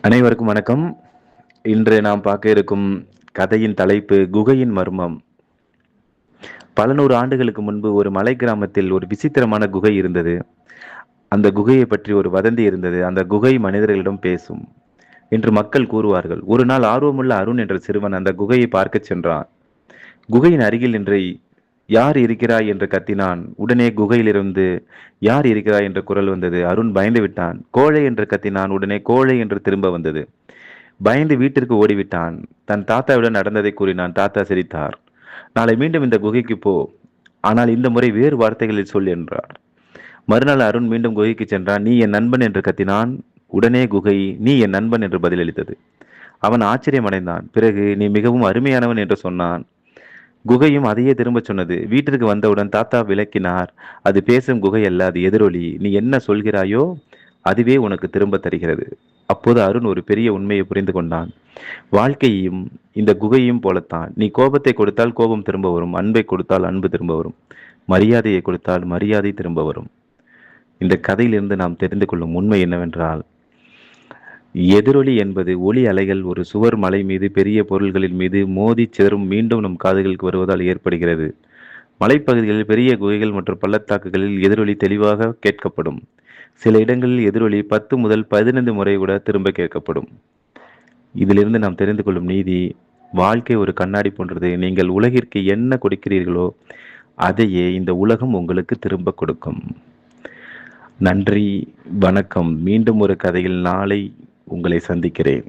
அனைவருக்கும் வணக்கம். இன்று நாம் பார்க்க இருக்கும் கதையின் தலைப்பு குகையின் மர்மம். பல நூறு ஆண்டுகளுக்கு முன்பு ஒரு மலை கிராமத்தில் ஒரு விசித்திரமான குகை இருந்தது. அந்த குகையை பற்றி ஒரு வதந்தி இருந்தது. அந்த குகை மனிதர்களிடம் பேசும் என்று மக்கள் கூறுவார்கள். ஒரு நாள் ஆர்வமுள்ள அருண் என்ற சிறுவன் அந்த குகையை பார்க்கச் சென்றான். குகையின் அருகில் நின்று யார் இருக்கிறாய் என்று கத்தினான். உடனே குகையிலிருந்து யார் இருக்கிறாய் என்ற குரல் வந்தது. அருண் பயந்து விட்டான். கோழை என்று கத்தினான். உடனே கோழை என்று திரும்ப வந்தது. பயந்து வீட்டிற்கு ஓடிவிட்டான். தன் தாத்தாவிடம் நடந்ததை கூறினான். தாத்தா சிரித்தார். நாளை மீண்டும் இந்த குகைக்கு போ, ஆனால் இந்த முறை வேறு வார்த்தைகளில் சொல் என்றார். மறுநாள் அருண் மீண்டும் குகைக்கு சென்றான். நீ என் நண்பன் என்று கத்தினான். உடனே குகை நீ என் நண்பன் என்று பதிலளித்தது. அவன் ஆச்சரியம் அடைந்தான். பிறகு நீ மிகவும் அருமையானவன் என்று சொன்னான். குகையும் அதையே திரும்பச் சொன்னது. வீட்டிற்கு வந்தவுடன் தாத்தா விளக்கினார். அது பேசும் குகை அல்ல, அது எதிரொலி. நீ என்ன சொல்கிறாயோ அதுவே உனக்கு திரும்ப தருகிறது. அப்போது அருண் ஒரு பெரிய உண்மையை புரிந்து கொண்டான். வாழ்க்கையும் இந்த குகையும் போலத்தான். நீ கோபத்தை கொடுத்தால் கோபம் திரும்ப வரும், அன்பை கொடுத்தால் அன்பு திரும்ப வரும், மரியாதையை கொடுத்தால் மரியாதை திரும்ப வரும். இந்த கதையிலிருந்து நாம் தெரிந்து கொள்ளும் உண்மை என்னவென்றால், எதிரொலி என்பது ஒலி அலைகள் ஒரு சுவர், மலை மீது, பெரிய பொருள்களின் மீது மோதி சிதறும் மீண்டும் நம் காதுகளுக்கு வருவதால் ஏற்படுகிறது. மலைப்பகுதிகளில், பெரிய குகைகள் மற்றும் பள்ளத்தாக்குகளில் எதிரொலி தெளிவாக கேட்கப்படும். சில இடங்களில் எதிரொலி 10 முதல் 15 முறை கூட திரும்ப கேட்கப்படும். இதிலிருந்து நாம் தெரிந்து கொள்ளும் நீதி, வாழ்க்கை ஒரு கண்ணாடி போன்றது. நீங்கள் உலகிற்கு என்ன கொடுக்கிறீர்களோ அதையே இந்த உலகம் உங்களுக்கு திரும்ப கொடுக்கும். நன்றி, வணக்கம். மீண்டும் ஒரு கதையில் நாளை உங்களை சந்திக்கிறேன்.